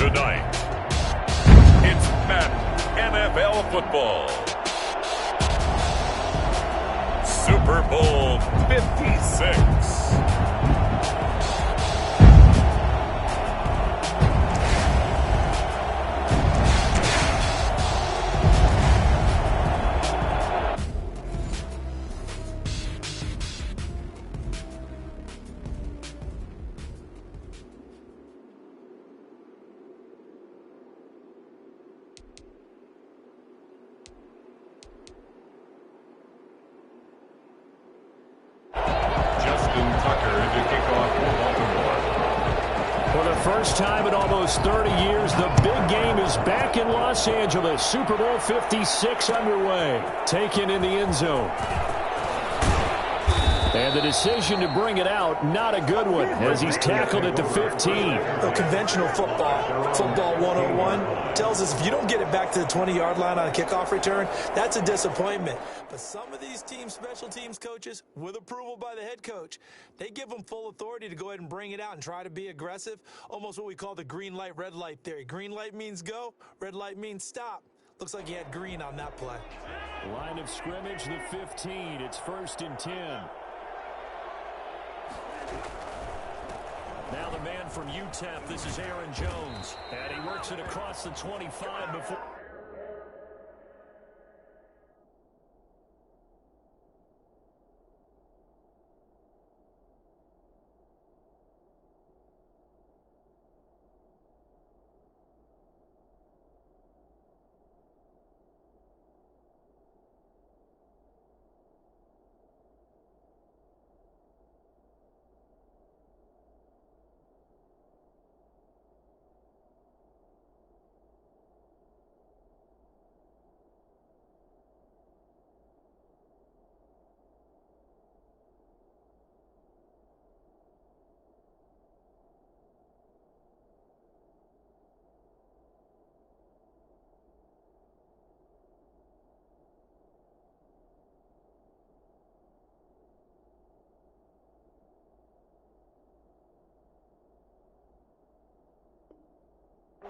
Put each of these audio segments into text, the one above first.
Tonight, it's Madden NFL football. Super Bowl 56. For the first time in almost 30 years, the big game is back in Los Angeles. Super Bowl 56 underway. Taken in the end zone. And the decision to bring it out, not a good one, as he's tackled at the 15. Conventional football 101, tells us if you don't get it back to the 20-yard line on a kickoff return, that's a disappointment. But some of these special teams coaches, with approval by the head coach, they give them full authority to go ahead and bring it out and try to be aggressive, almost what we call the green light, red light theory. Green light means go, red light means stop. Looks like he had green on that play. Line of scrimmage, the 15. It's 1st and 10. Now the man from UTEP, this is Aaron Jones. And he works it across the 25 before.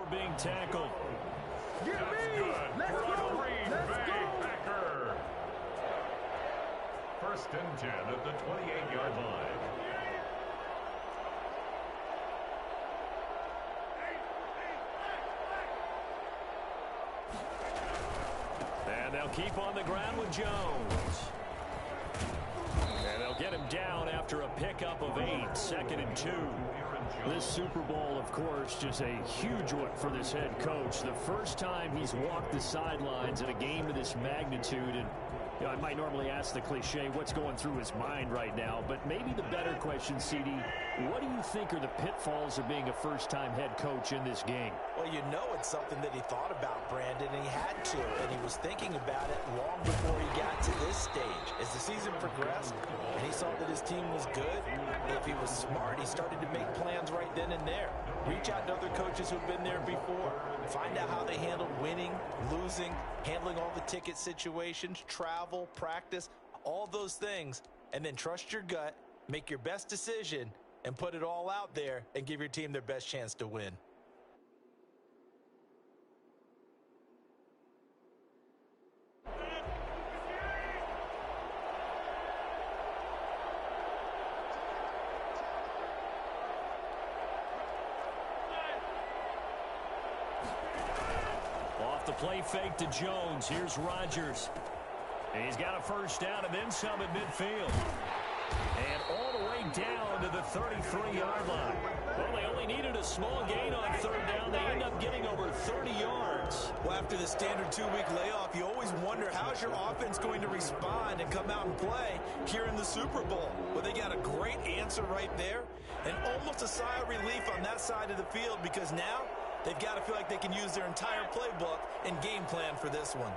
Being tackled. That's good for the Green Bay Packers. 1st and 10 at the 28-yard line. And they'll keep on the ground with Jones. And they'll get him down after a pickup of 8. 2nd and 2. This Super Bowl, of course, just a huge one for this head coach. The first time he's walked the sidelines in a game of this magnitude. And I might normally ask the cliche, what's going through his mind right now? But maybe the better question, CD, what do you think are the pitfalls of being a first-time head coach in this game? Well, you know it's something that he thought about, Brandon, and he had to. And he was thinking about it long before he got to this stage. As the season progressed and he saw that his team was good, if he was smart, he started to make plans right then and there. Reach out to other coaches who've been there before. Find out how they handled winning, losing, handling all the ticket situations, travel, practice, all those things. And then trust your gut, make your best decision, and put it all out there and give your team their best chance to win. The play fake to Jones. Here's Rodgers. And he's got a first down and then some at midfield. And all the way down to the 33-yard line. Well, they only needed a small gain on 3rd down. They end up getting over 30 yards. Well, after the standard 2-week layoff, you always wonder how's your offense going to respond and come out and play here in the Super Bowl. Well, they got a great answer right there and almost a sigh of relief on that side of the field because now they've got to feel like they can use their entire playbook and game plan for this one.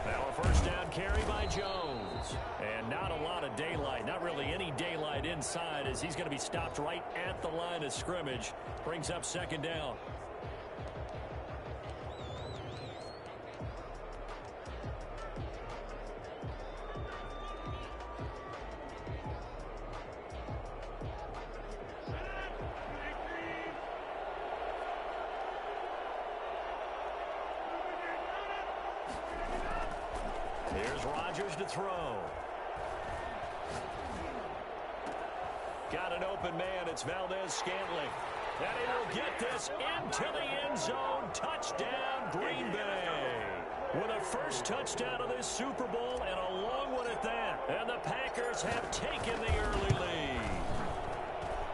Now a first down carry by Jones. And not a lot of daylight, not really any daylight inside as he's going to be stopped right at the line of scrimmage. Brings up 2nd down. Here's Rodgers to throw. Got an open man. It's Valdez-Scantling. And he will get this into the end zone. Touchdown, Green Bay. With a first touchdown of this Super Bowl and a long one at that. And the Packers have taken the early lead.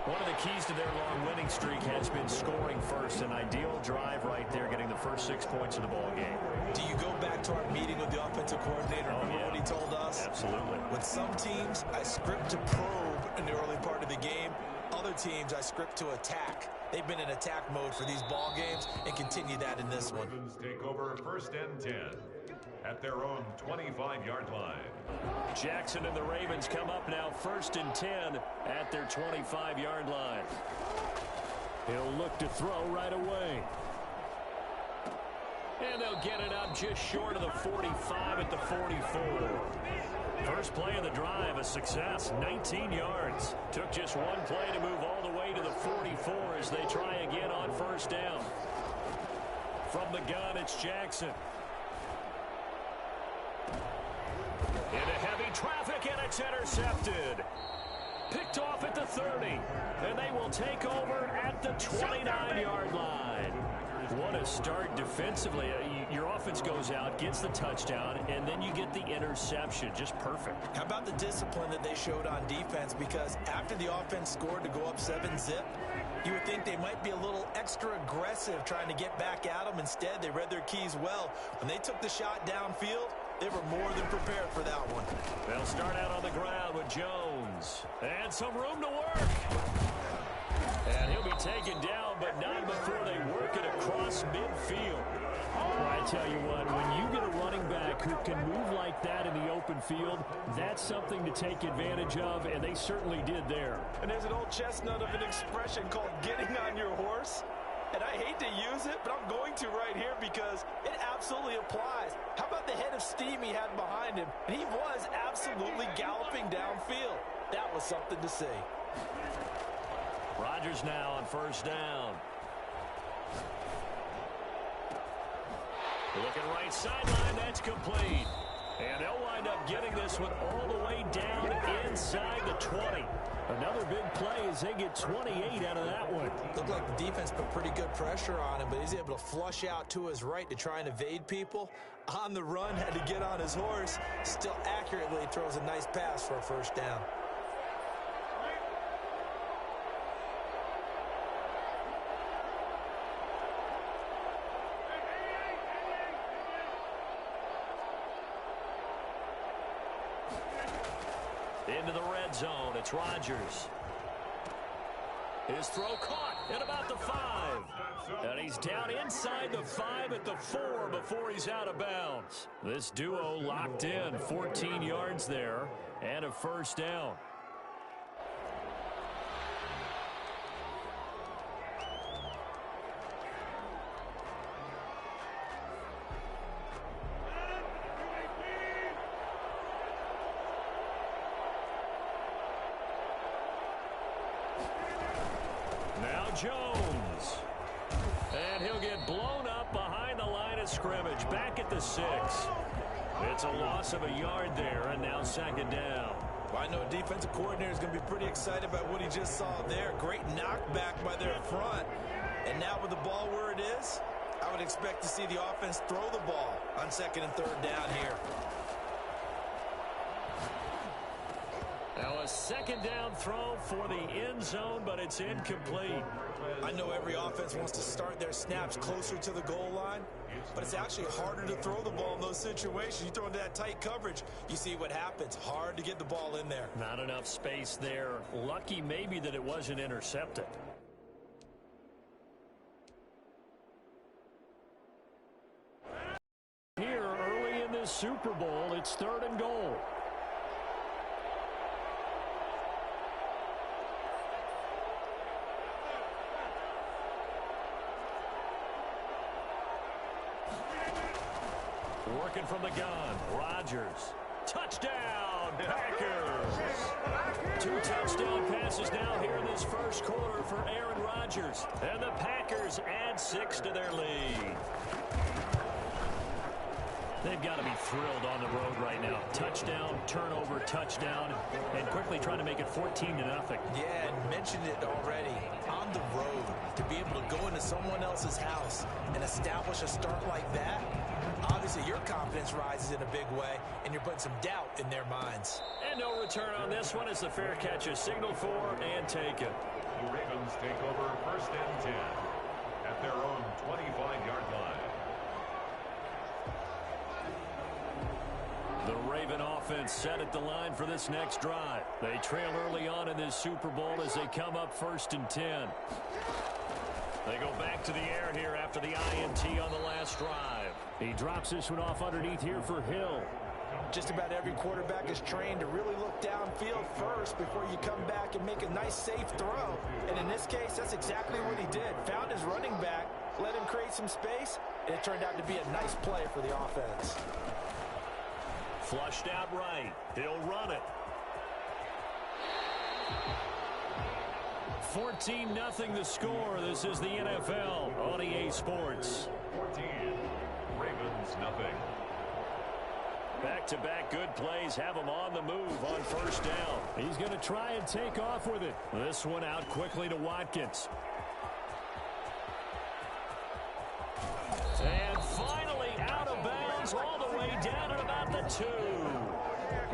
One of the keys to their long winning streak has been scoring first. An ideal drive right there, getting the first 6 points of the ball game. Do you go back to our meeting with the offensive coordinator? Remember what he told us? Absolutely. With some teams, I script to probe in the early part of the game. Other teams, I script to attack. They've been in attack mode for these ball games and continue that in this one. Take over 1st and 10 at their own 25-yard line. Jackson and the Ravens come up now 1st and 10 at their 25-yard line. He'll look to throw right away. And they'll get it up just short of the 45 at the 44. First play of the drive, a success, 19 yards. Took just one play to move all the way to the 44 as they try again on 1st down. From the gun, it's Jackson. Into heavy traffic, and it's intercepted. Picked off at the 30, and they will take over at the 29-yard line. What a start defensively. Your offense goes out, gets the touchdown, and then you get the interception. Just perfect. How about the discipline that they showed on defense? Because after the offense scored to go up 7-zip, you would think they might be a little extra aggressive trying to get back at them. Instead, they read their keys well. When they took the shot downfield, they were more than prepared for that one. They'll start out on the ground with Jones. And some room to work. And he'll be taken down, but not before they work it across midfield. Well, I tell you what, when you get a running back who can move like that in the open field, that's something to take advantage of, and they certainly did there. And there's an old chestnut of an expression called getting on your horse. And I hate to use it, but I'm going to right here because it absolutely applies. How about the head of steam he had behind him? And he was absolutely galloping downfield. That was something to see. Rodgers now on 1st down. Looking right sideline, that's complete. And they'll wind up getting this one all the way down inside the 20. Another big play as they get 28 out of that one. Looked like the defense put pretty good pressure on him, but he's able to flush out to his right to try and evade people. On the run, had to get on his horse. Still accurately throws a nice pass for a 1st down. Into the red zone, it's Rodgers. His throw caught at about the 5. And he's down inside the 5 at the 4 before he's out of bounds. This duo locked in, 14 yards there, and a 1st down. Jones. And he'll get blown up behind the line of scrimmage. Back at the 6. It's a loss of a yard there, and now 2nd down. Well, I know a defensive coordinator is going to be pretty excited about what he just saw there. Great knockback by their front. And now with the ball where it is, I would expect to see the offense throw the ball on 2nd and 3rd down here. Now a 2nd down throw for the end zone, but it's incomplete. I know every offense wants to start their snaps closer to the goal line, but it's actually harder to throw the ball in those situations. You throw into that tight coverage, you see what happens. Hard to get the ball in there. Not enough space there. Lucky maybe that it wasn't intercepted. Here early in this Super Bowl, it's 3rd and goal. Working from the gun, Rodgers. Touchdown, Packers. 2 touchdown passes now here in this 1st quarter for Aaron Rodgers. And the Packers add 6 to their lead. They've got to be thrilled on the road right now. Touchdown, turnover, touchdown, and quickly trying to make it 14-0. Yeah, and mentioned it already. On the road, to be able to go into someone else's house and establish a start like that, obviously your confidence rises in a big way, and you're putting some doubt in their minds. And no return on this one as the fair catch is signaled for and taken. The Ravens take over 1st and 10 at their own 25-yard line. The Raven offense set at the line for this next drive. They trail early on in this Super Bowl as they come up 1st and 10. They go back to the air here after the INT on the last drive. He drops this one off underneath here for Hill. Just about every quarterback is trained to really look downfield first before you come back and make a nice, safe throw. And in this case, that's exactly what he did. Found his running back, let him create some space, and it turned out to be a nice play for the offense. Flushed out right. He'll run it. 14-0 the score. This is the NFL on EA Sports. 14. Ravens nothing. Back-to-back good plays have him on the move on 1st down. He's going to try and take off with it. This one out quickly to Watkins. And finally out of bounds all the way down at about the 2.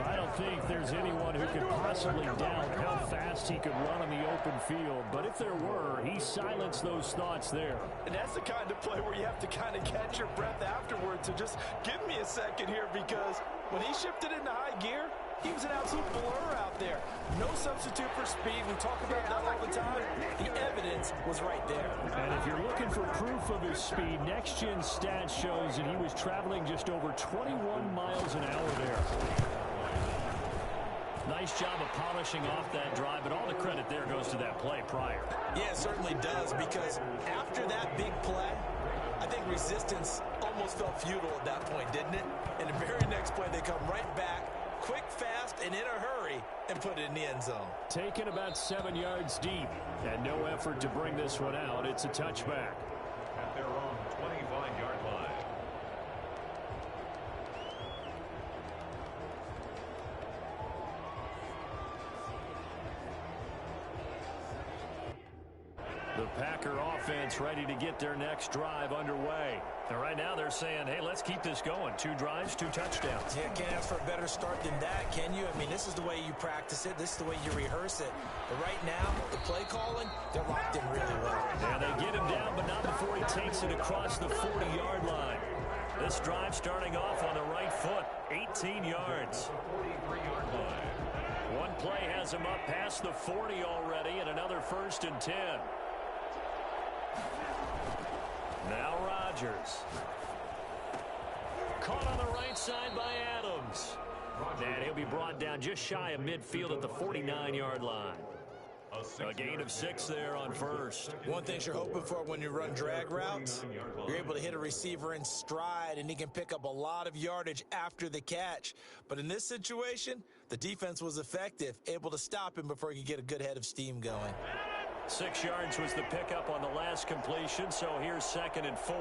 I don't think there's anyone who could possibly doubt how fast he could run on the open field. But if there were, he silenced those thoughts there. And that's the kind of play where you have to kind of catch your breath afterwards. So just give me a second here, because when he shifted into high gear, he was an absolute blur out there. No substitute for speed. We talk about that all the time. The evidence was right there. And if you're looking for proof of his speed, Next Gen Stats shows that he was traveling just over 21 miles an hour there. Nice job of polishing off that drive, but all the credit there goes to that play prior. Yeah, it certainly does, because after that big play, I think resistance almost felt futile at that point, didn't it? And the very next play, they come right back, quick, fast, and in a hurry, and put it in the end zone. Taken about 7 yards deep, and no effort to bring this one out. It's a touchback. At their own 25-yard line. The Packer offense ready to get their next drive underway. And right now they're saying, hey, let's keep this going. 2 drives, 2 touchdowns. Yeah, can't ask for a better start than that, can you? I mean, this is the way you practice it. This is the way you rehearse it. But right now, the play calling, they're locked in really well. Yeah, they get him down, but not before he takes it across the 40-yard line. This drive starting off on the right foot, 18 yards. 43-yard line. One play has him up past the 40 already, and another 1st and 10. Now Rodgers. Caught on the right side by Adams. And he'll be brought down just shy of midfield at the 49-yard line. A gain of 6 there on 1st. One thing you're hoping for when you run drag routes, you're able to hit a receiver in stride, and he can pick up a lot of yardage after the catch. But in this situation, the defense was effective, able to stop him before he could get a good head of steam going. 6 yards was the pickup on the last completion, so here's 2nd and 4.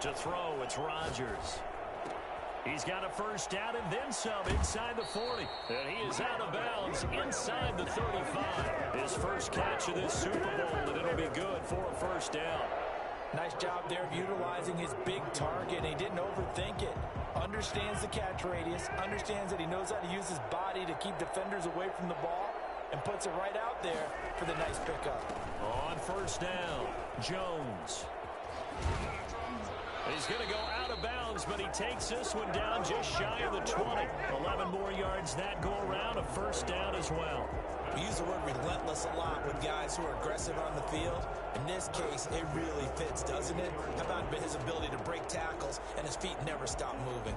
To throw, it's Rodgers. He's got a 1st down and then some inside the 40. And he is out of bounds inside the 35. His first catch of this Super Bowl, and it'll be good for a 1st down. Nice job there of utilizing his big target, and he didn't overthink it. Understands the catch radius, understands that he knows how to use his body to keep defenders away from the ball, and puts it right out there for the nice pickup. On 1st down, Jones. He's going to go out of bounds, but he takes this one down just shy of the 20. 11 more yards that go around, a 1st down as well. We use the word relentless a lot with guys who are aggressive on the field. In this case, it really fits, doesn't it? How about his ability to break tackles and his feet never stop moving?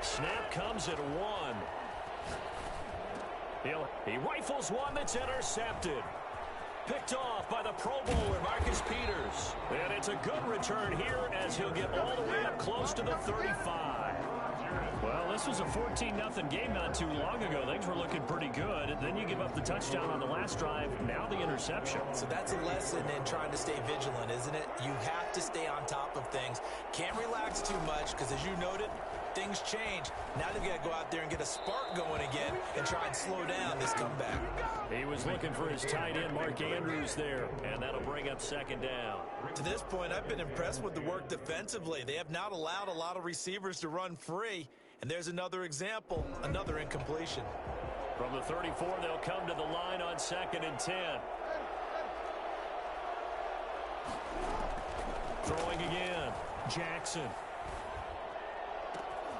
Snap comes at 1. He rifles one that's intercepted. Picked off by the Pro Bowler, Marcus Peters. And it's a good return here as he'll get all the way up close to the 35. Well, this was a 14-0 game not too long ago. Things were looking pretty good. Then you give up the touchdown on the last drive. Now the interception. So that's a lesson in trying to stay vigilant, isn't it? You have to stay on top of things. Can't relax too much because, as you noted, things change. Now they've got to go out there and get a spark going again and try and slow down this comeback. He was looking for his tight end, Mark Andrews, there, and that'll bring up second down. To this point, I've been impressed with the work defensively. They have not allowed a lot of receivers to run free. And there's another example, another incompletion. From the 34, they'll come to the line on 2nd and 10. Throwing again. Jackson.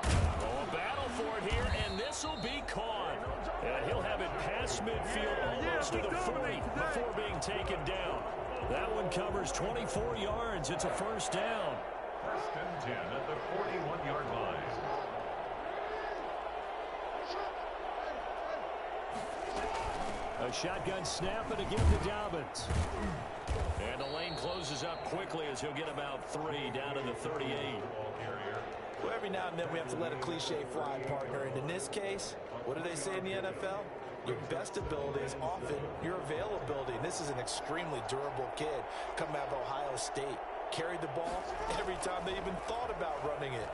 Oh, a battle for it here, and this will be caught. And he'll have it past midfield almost to the 40 before being taken down. That one covers 24 yards. It's a first down. 1st and 10 at the 41-yard line. A shotgun snap and again to Dobbins. And the lane closes up quickly as he'll get about 3 down to the 38. Well, every now and then we have to let a cliche fly, partner. And in this case, what do they say in the NFL? Your best ability is often your availability. And this is an extremely durable kid coming out of Ohio State. Carried the ball every time they even thought about running it.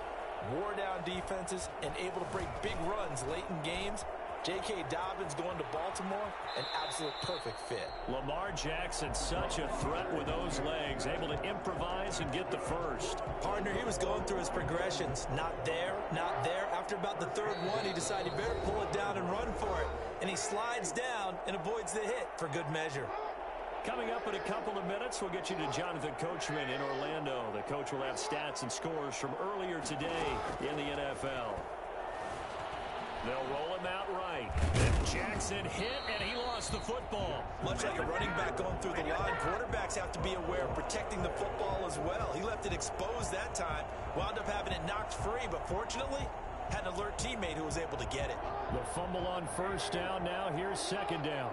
Wore down defenses and able to break big runs late in games. J.K. Dobbins going to Baltimore, an absolute perfect fit. Lamar Jackson, such a threat with those legs, able to improvise and get the first. Partner, he was going through his progressions. Not there, not there. After about the 3rd one, he decided he better pull it down and run for it. And he slides down and avoids the hit for good measure. Coming up in a couple of minutes, we'll get you to Jonathan Coachman in Orlando. The coach will have stats and scores from earlier today in the NFL. They'll roll him out right. And Jackson hit, and he lost the football. Much like a running back going through the line, quarterbacks have to be aware of protecting the football as well. He left it exposed that time, wound up having it knocked free, but fortunately, had an alert teammate who was able to get it. The fumble on first down now. Here's second down.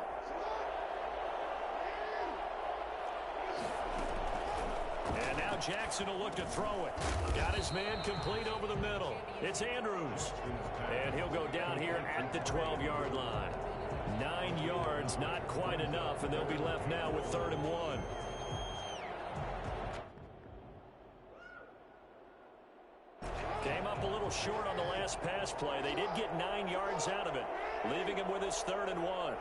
And now Jackson will look to throw it. Got his man complete over the middle. It's Andrews. And he'll go down here at the 12-yard line. 9 yards, not quite enough, and they'll be left now with 3rd and 1. Came up a little short on the last pass play. They did get 9 yards out of it, leaving him with his 3rd and 1.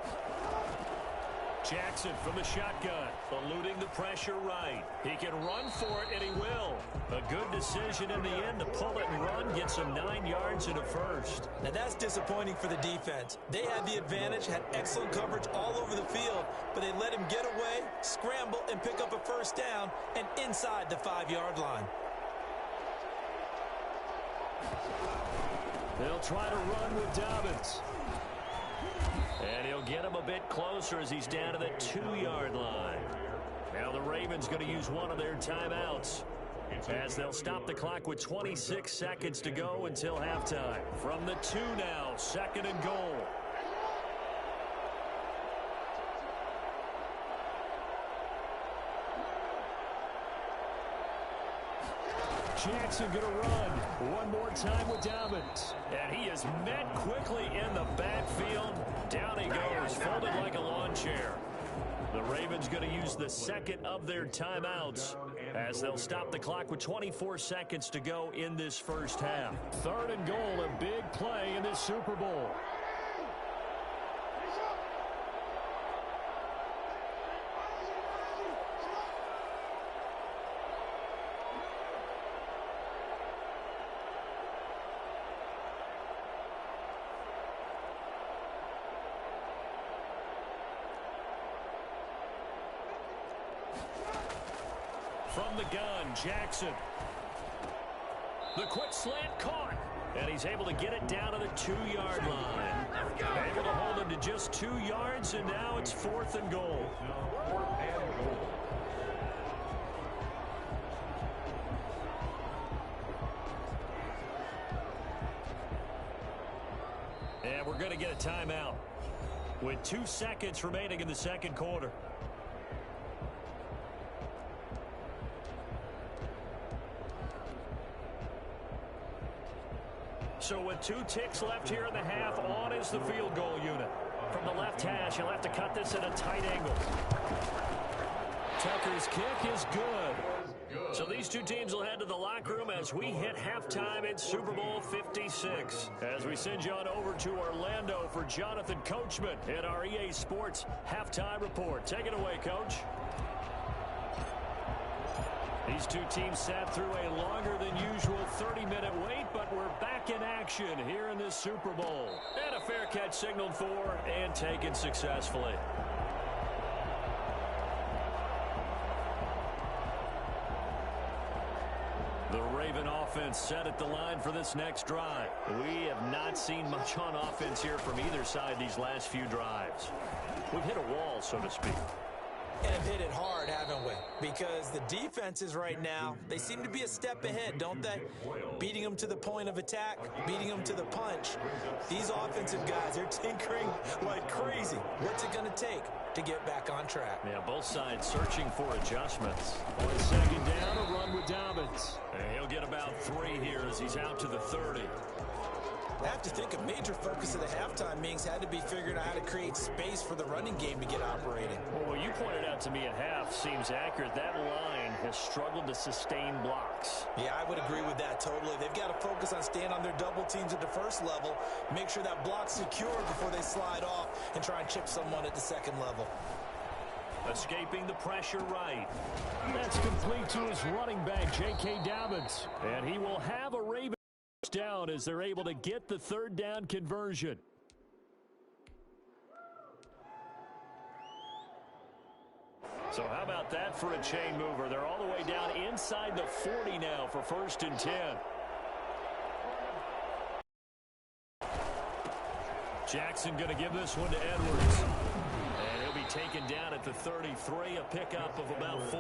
Jackson from the shotgun, eluding the pressure right. He can run for it, and he will. A good decision in the end to pull it and run, gets him 9 yards and a first. Now that's disappointing for the defense. They had the advantage, had excellent coverage all over the field, but they let him get away, scramble, and pick up a first down, and inside the 5-yard line. They'll try to run with Dobbins. And he'll get him a bit closer as he's down to the 2-yard line. Now the Ravens going to use one of their timeouts as they'll stop the clock with 26 seconds to go until halftime. From the 2 now, 2nd and goal. Jackson going to run one more time with Dobbins. And he is met quickly in the backfield. Down he goes, folded like a lawn chair. The Ravens going to use the 2nd of their timeouts as they'll stop the clock with 24 seconds to go in this first half. 3rd and goal, a big play in this Super Bowl. From the gun, Jackson. The quick slant caught. And he's able to get it down to the 2-yard line. Able to hold him to just 2 yards, and now it's 4th and goal. And we're going to get a timeout. with 2 seconds remaining in the second quarter. So with 2 ticks left here in the half, on is the field goal unit. From the left hash, he'll have to cut this at a tight angle. Tucker's kick is good. So these two teams will head to the locker room as we hit halftime in Super Bowl 56. As we send you on over to Orlando for Jonathan Coachman in our EA Sports Halftime Report. Take it away, Coach. These two teams sat through a longer than usual 30-minute wait, but we're back in action here in this Super Bowl. And a fair catch signaled for and taken successfully. The Raven offense set at the line for this next drive. We have not seen much on offense here from either side these last few drives. We've hit a wall, so to speak. And have hit it hard, haven't we? Because the defenses right now, they seem to be a step ahead, don't they? Beating them to the point of attack, beating them to the punch. These offensive guys are tinkering like crazy. What's it going to take to get back on track? Yeah, both sides searching for adjustments. On second down, a run with Dobbins. And he'll get about 3 here as he's out to the 30. I have to think a major focus of the halftime meetings had to be figuring out how to create space for the running game to get operating. Well, what you pointed out to me at half seems accurate. That line has struggled to sustain blocks. Yeah, I would agree with that totally. They've got to focus on staying on their double teams at the first level, make sure that block's secure before they slide off, and try and chip someone at the second level. Escaping the pressure right. That's complete to his running back, J.K. Dobbins. And he will have a Raven down as they're able to get the third down conversion. So how about that for a chain mover? They're all the way down inside the 40 now for 1st and 10. Jackson going to give this one to Edwards. And he'll be taken down at the 33, a pickup of about 4.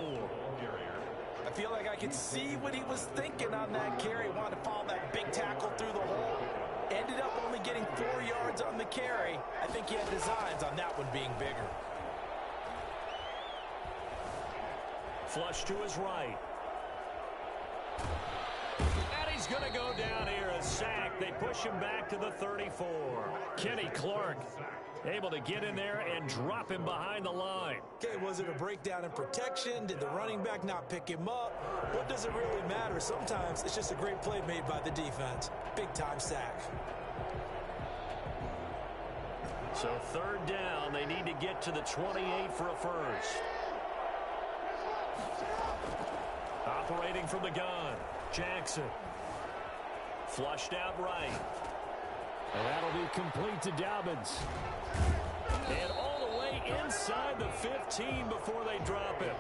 I feel like I could see what he was thinking on that carry. Wanted to follow that big tackle through the hole. Ended up only getting 4 yards on the carry. I think he had designs on that one being bigger. Flush to his right. And he's going to go down here, a sack. They push him back to the 34. Kenny Clark able to get in there and drop him behind the line. Okay, was it a breakdown in protection? Did the running back not pick him up? What does it really matter? Sometimes it's just a great play made by the defense. Big-time sack. So 3rd down, they need to get to the 28 for a first. Operating from the gun, Jackson. Flushed out right. And that'll be complete to Dobbins. And all the way inside the 15 before they drop it.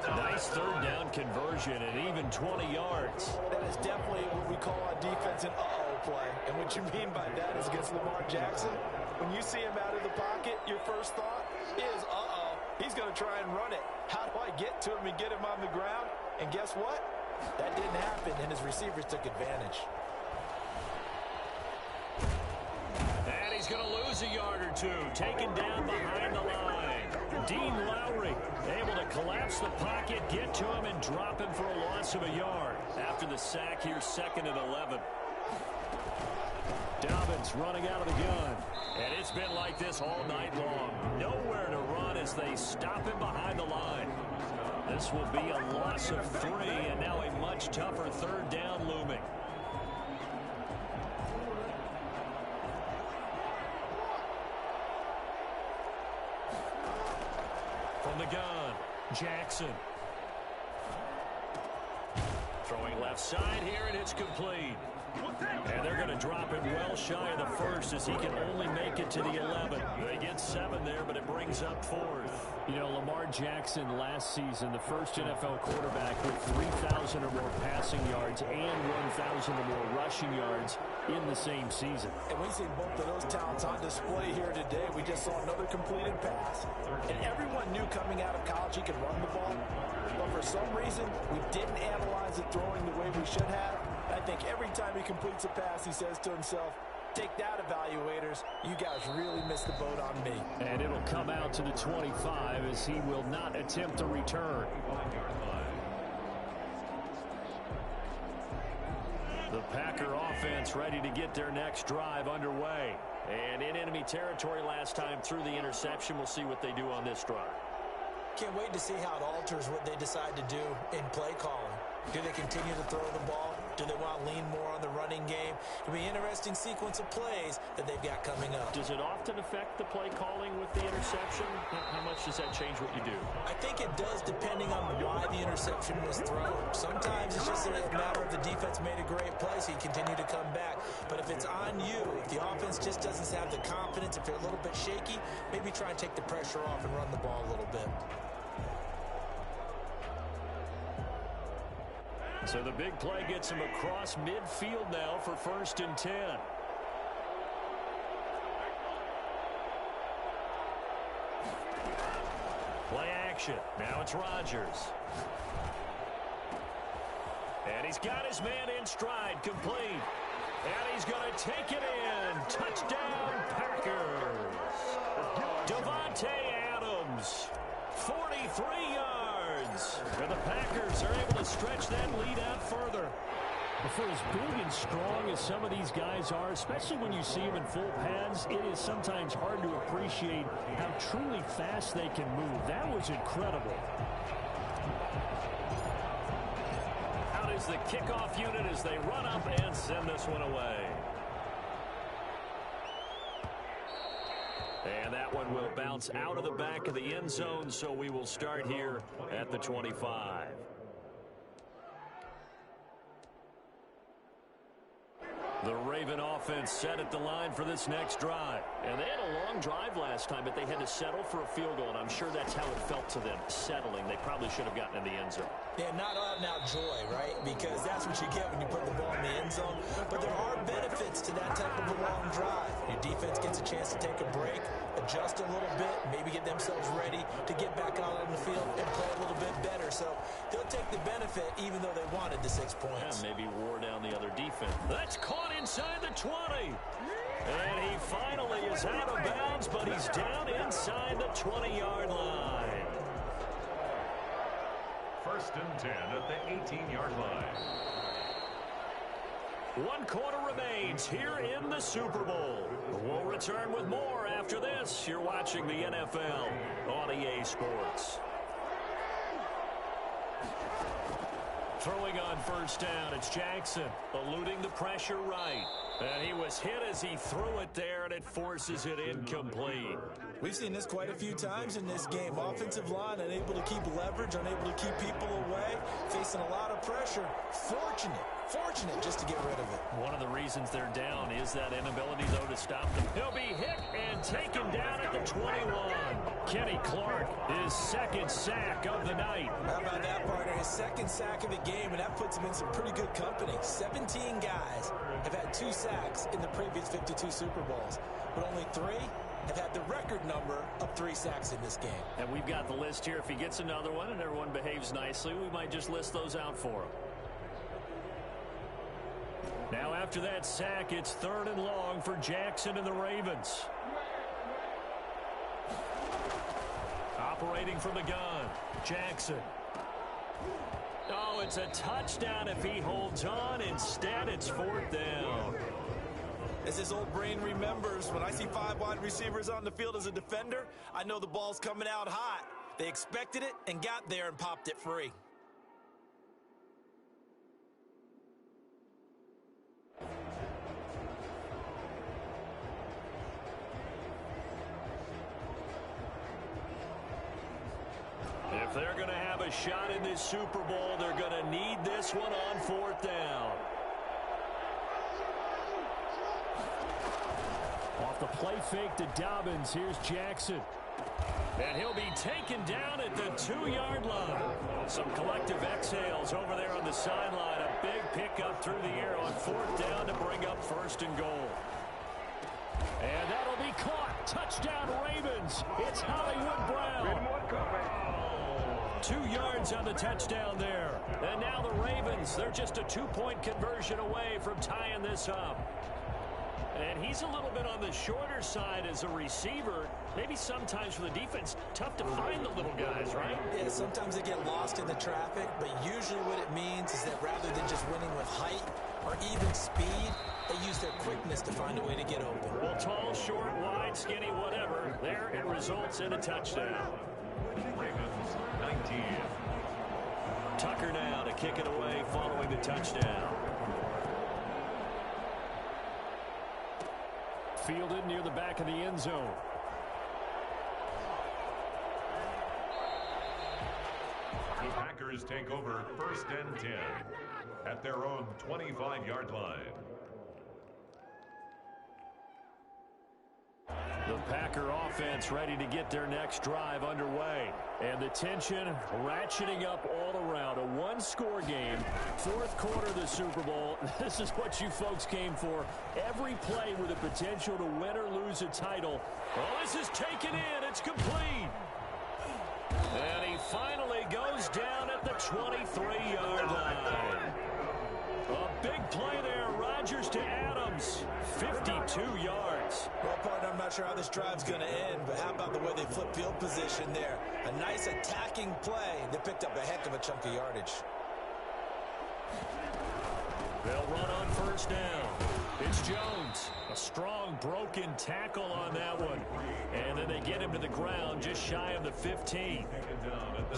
Nice 3rd down conversion and even 20 yards. That is definitely what we call on defense an uh-oh play. And what you mean by that is against Lamar Jackson, when you see him out of the pocket, your first thought is, uh-oh, he's going to try and run it. How do I get to him and get him on the ground? And guess what? That didn't happen, and his receivers took advantage. And he's going to lose a yard or 2, taken down behind the line. Dean Lowry able to collapse the pocket, get to him, and drop him for a loss of a yard. After the sack here, 2nd and 11. Dobbins running out of the gun. And it's been like this all night long. Nowhere to run as they stop him behind the line. This will be a loss of 3, and now a much tougher 3rd down looming. From the gun, Jackson. Throwing left side here, and it's complete. And they're going to drop it well shy of the 1st as he can only make it to the 11. They get 7 there, but it brings up 4th. You know, Lamar Jackson last season, the first NFL quarterback with 3,000 or more passing yards and 1,000 or more rushing yards in the same season. And we see both of those talents on display here today. We just saw another completed pass. And everyone knew coming out of college he could run the ball. But for some reason, we didn't analyze it throwing the way we should have. I think every time he completes a pass, he says to himself, take that, evaluators. You guys really missed the boat on me. And it'll come out to the 25 as he will not attempt to return. The Packer offense ready to get their next drive underway. And in enemy territory last time through the interception. We'll see what they do on this drive. Can't wait to see how it alters what they decide to do in play calling. Do they continue to throw the ball? Do they want to lean more on the running game? It'll be an interesting sequence of plays that they've got coming up. Does it often affect the play calling with the interception? How much does that change what you do? I think it does, depending on why the interception was thrown. Sometimes it's just a matter of the defense made a great play, so you continue to come back. But if it's on you, if the offense just doesn't have the confidence, if they're a little bit shaky, maybe try and take the pressure off and run the ball a little bit. So the big play gets him across midfield now for 1st and 10. Play action. Now it's Rodgers. And he's got his man in stride, complete. And he's going to take it in. Touchdown, Packers. Devontae Adams, 43 yards. And the Packers are able to stretch that lead out further. For as big and strong as some of these guys are, especially when you see them in full pads, it is sometimes hard to appreciate how truly fast they can move. That was incredible. Out is the kickoff unit as they run up and send this one away. And that one will bounce out of the back of the end zone, so we will start here at the 25. The Raven offense set at the line for this next drive. And they had a long drive last time, but they had to settle for a field goal, and I'm sure that's how it felt to them, settling. They probably should have gotten in the end zone. Yeah, not out-and-out joy, right? Because that's what you get when you put the ball in the end zone. But there are benefits to that type of a long drive. Your defense gets a chance to take a break, adjust a little bit, maybe get themselves ready to get back out on the field and play a little bit better. So they'll take the benefit even though they wanted the 6 points. Yeah, maybe wore down the other defense. That's caught inside the 20. And he finally is out of bounds, but he's down inside the 20-yard line. 1st and 10 at the 18-yard line. 1 quarter remains here in the Super Bowl. We'll return with more after this. You're watching the NFL on EA Sports. Throwing on 1st down, it's Jackson, eluding the pressure right. And he was hit as he threw it there, and it forces it incomplete. We've seen this quite a few times in this game. Offensive line unable to keep leverage, unable to keep people away, facing a lot of pressure. Fortunate just to get rid of it. One of the reasons they're down is that inability, though, to stop them. He'll be hit and taken down at the 21. Kenny Clark, his 2nd sack of the night. How about that, partner? His 2nd sack of the game, and that puts him in some pretty good company. 17 guys have had 2 sacks in the previous 52 Super Bowls, but only 3 have had the record number of 3 sacks in this game. And we've got the list here. If he gets another one and everyone behaves nicely, we might just list those out for him. Now after that sack, it's 3rd and long for Jackson and the Ravens. Operating from the gun, Jackson. Oh, it's a touchdown if he holds on. Instead, it's 4th down. As his old brain remembers, when I see 5 wide receivers on the field as a defender, I know the ball's coming out hot. They expected it and got there and popped it free. If they're going to have a shot in this Super Bowl, they're going to need this one on 4th down. Off the play fake to Dobbins, here's Jackson. And he'll be taken down at the 2-yard line. Some collective exhales over there on the sideline. A big pickup through the air on 4th down to bring up 1st and goal. And that'll be caught. Touchdown, Ravens. It's Hollywood Brown. 2 yards on the touchdown there. And now the Ravens, they're just a 2-point conversion away from tying this up. And he's a little bit on the shorter side as a receiver. Maybe sometimes for the defense, tough to find the little guys, right? Yeah, sometimes they get lost in the traffic, but usually what it means is that rather than just winning with height or even speed, they use their quickness to find a way to get open. Well, tall, short, wide, skinny, whatever. There it results in a touchdown. Ravens 19. Tucker now to kick it away following the touchdown. Fielded near the back of the end zone. The Packers take over 1st and 10 at their own 25-yard line. The Packer offense ready to get their next drive underway. And the tension ratcheting up all around. A one-score game, 4th quarter of the Super Bowl. This is what you folks came for. Every play with the potential to win or lose a title. Oh, this is taken in. It's complete. And he finally goes down at the 23-yard line. A big play there. Rodgers to Adams. 52 yards. Well, partner, I'm not sure how this drive's going to end, but how about the way they flip field position there? A nice attacking play. They picked up a heck of a chunk of yardage. They'll run on 1st down. It's Jones. A strong broken tackle on that one. And then they get him to the ground just shy of the 15.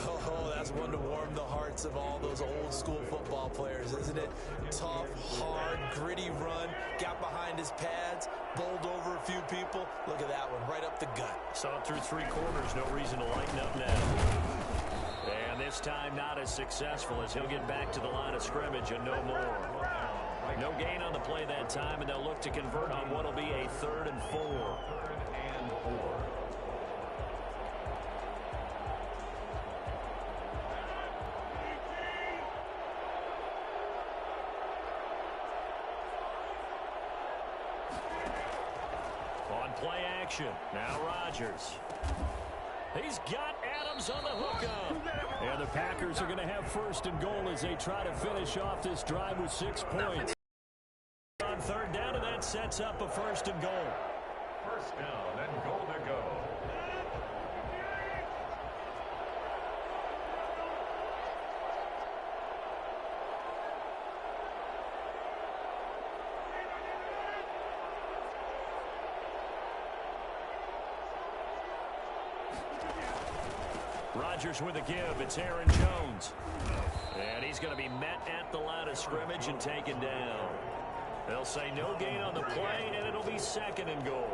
Oh, that's one to warm the hearts of all those old school football players, isn't it? Tough, hard, gritty run. Got behind his pads, bowled over a few people. Look at that one, right up the gut. Saw it through 3 quarters. No reason to lighten up now. And this time not as successful as he'll get back to the line of scrimmage and no more. No gain on the play that time, and they'll look to convert on what will be a 3rd and 4. 3rd and 4. On play action, now Rodgers. He's got Adams on the hookup. And the Packers are going to have 1st and goal as they try to finish off this drive with 6 points. On 3rd down, and that sets up a 1st and goal. 1st down and goal to go. Rodgers with a give. It's Aaron Jones. And he's going to be met at the line of scrimmage and taken down. They'll say no gain on the play, and it'll be 2nd and goal.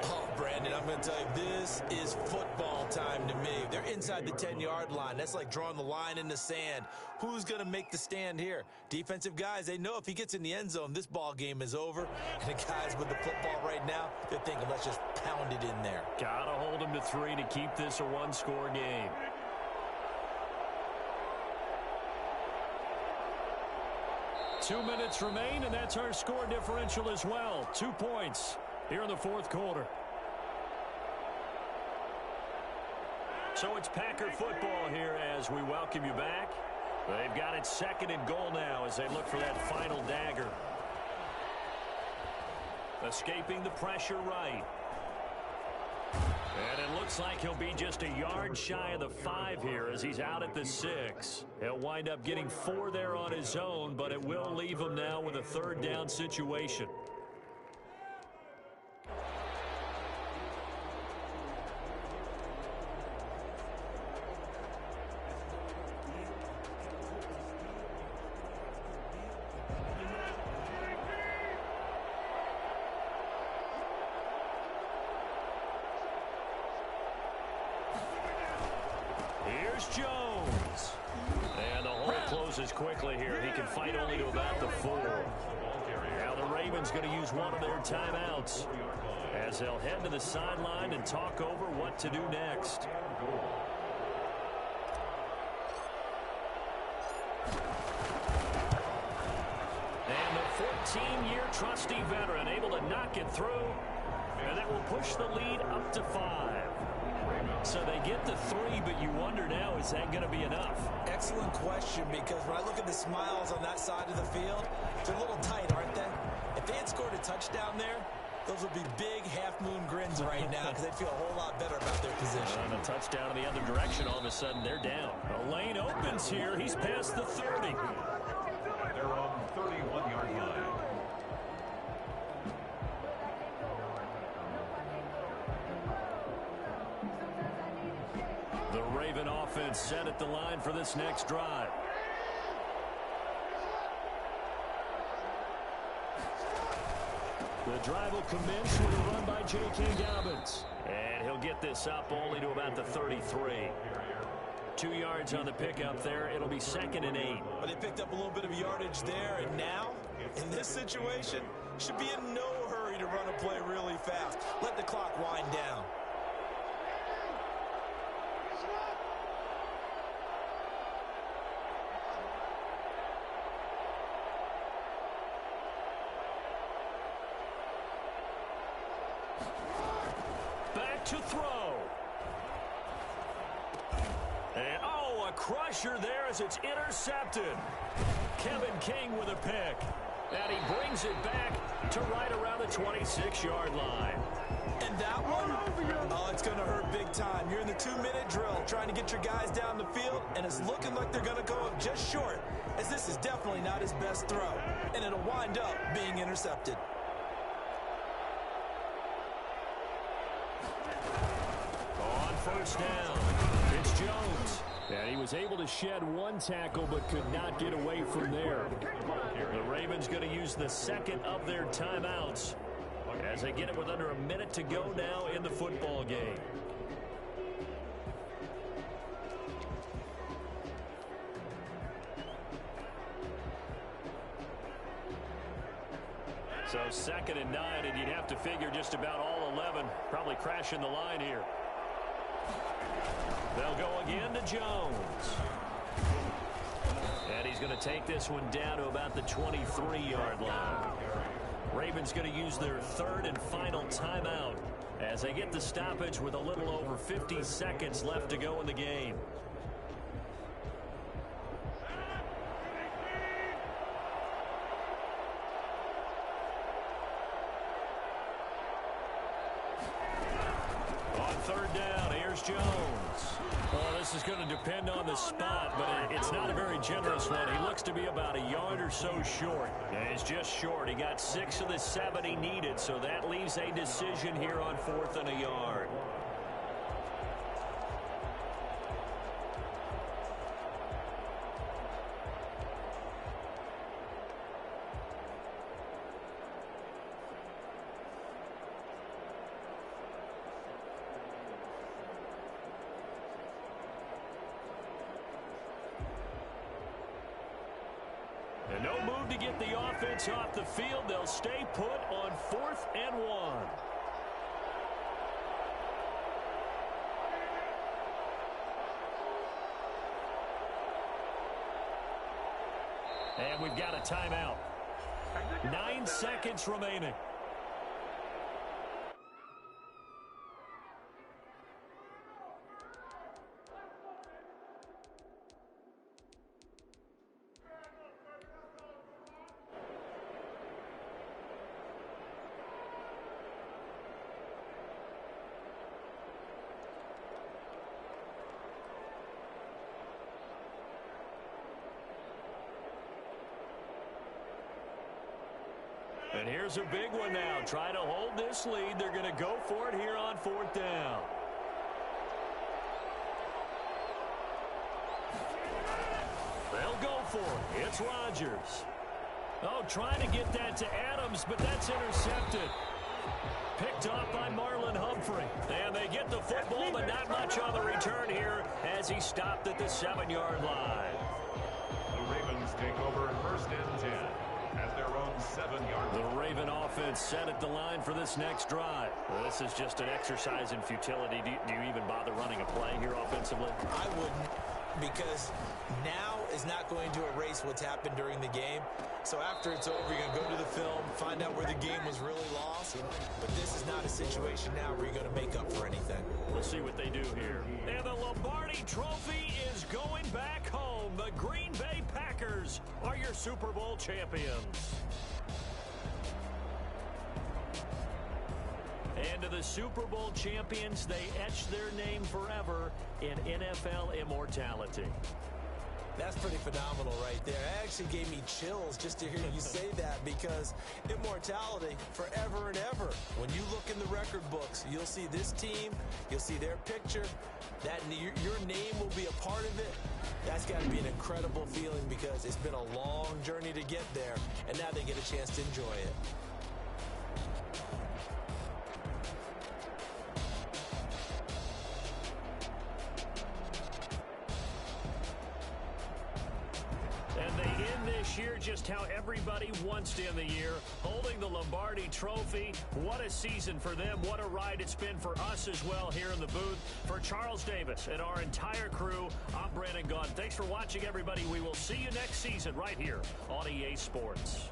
Oh, Brandon, I'm going to tell you, this is football time to me. They're inside the 10-yard line. That's like drawing the line in the sand. Who's going to make the stand here? Defensive guys, they know if he gets in the end zone, this ball game is over. And the guys with the football right now, they're thinking, let's just pound it in there. Got to hold him to 3 to keep this a one-score game. Two minutes remain, and that's our score differential as well. 2 points here in the 4th quarter. So it's Packer football here as we welcome you back. They've got it 2nd and goal now as they look for that final dagger. Escaping the pressure right. And it looks like he'll be just a yard shy of the 5 here as he's out at the 6. He'll wind up getting 4 there on his own, but it will leave him now with a 3rd down situation. Here's Jones. And the hole closes quickly here. He can fight only to about the 4. Now the Ravens going to use one of their timeouts as they'll head to the sideline and talk over what to do next. And the 14-year trusty veteran able to knock it through. And that will push the lead up to 5. So they get the 3, but you wonder now, is that going to be enough? Excellent question, because when I look at the smiles on that side of the field, they're a little tight, aren't they? If If they had scored a touchdown there, those would be big half-moon grins right now because they'd feel a whole lot better about their position. And a touchdown in the other direction, all of a sudden they're down. A lane opens here. He's past the 30. At their own 31-yard line. The Raven offense set at the line for this next drive. The drive will commence with a run by J.K. Dobbins. And he'll get this up only to about the 33. 2 yards on the pickup there. It'll be 2nd and 8. But they picked up a little bit of yardage there, and now, in this situation, should be in no hurry to run a play really fast. Let the clock wind down. To throw. And, oh, a crusher there as it's intercepted. Kevin King with a pick. And he brings it back to right around the 26-yard line. And that one, oh, it's going to hurt big time. You're in the 2-minute drill trying to get your guys down the field, and it's looking like they're going to go up just short, as this is definitely not his best throw. And it'll wind up being intercepted. First down. It's Jones. And he was able to shed one tackle but could not get away from there. The Ravens going to use the second of their timeouts as they get it with under a minute to go now in the football game. So 2nd and 9, and you'd have to figure just about all 11 probably crashing the line here. They'll go again to Jones. And he's going to take this one down to about the 23-yard line. Ravens going to use their 3rd and final timeout as they get the stoppage with a little over 50 seconds left to go in the game. On 3rd down, here's Jones. Well, this is going to depend on the spot, but it's not a very generous one. He looks to be about a yard or so short. And he's just short. He got 6 of the 7 he needed, so that leaves a decision here on 4th and a yard. And no move to get the offense off the field. They'll stay put on 4th and 1. And we've got a timeout. 9 seconds remaining. And here's a big one now. Trying to hold this lead. They're going to go for it here on 4th down. They'll go for it. It's Rodgers. Oh, trying to get that to Adams, but that's intercepted. Picked off by Marlon Humphrey. And they get the football, but not much on the return here as he stopped at the 7-yard line. The Ravens take over 1st and 10. At their own 7-yard line. The Raven offense set at the line for this next drive. Well, this is just an exercise in futility. Do you even bother running a play here offensively? I wouldn't, because now is not going to erase what's happened during the game. So after it's over, you're going to go to the film, find out where the game was really lost. But this is not a situation now where you're going to make up for anything. We'll see what they do here. And the Lombardi Trophy is going back home. The Green Bay Packers are your Super Bowl champions. And to the Super Bowl champions, they etch their name forever in NFL immortality. That's pretty phenomenal right there. It actually gave me chills just to hear you say that, because immortality forever and ever. When you look in the record books, you'll see this team, you'll see their picture, that your name will be a part of it. That's got to be an incredible feeling, because it's been a long journey to get there, and now they get a chance to enjoy it. And they end this year just how everybody wants to end the year, holding the Lombardi Trophy. What a season for them. What a ride it's been for us as well here in the booth. For Charles Davis and our entire crew, I'm Brandon Gaudin. Thanks for watching, everybody. We will see you next season right here on EA Sports.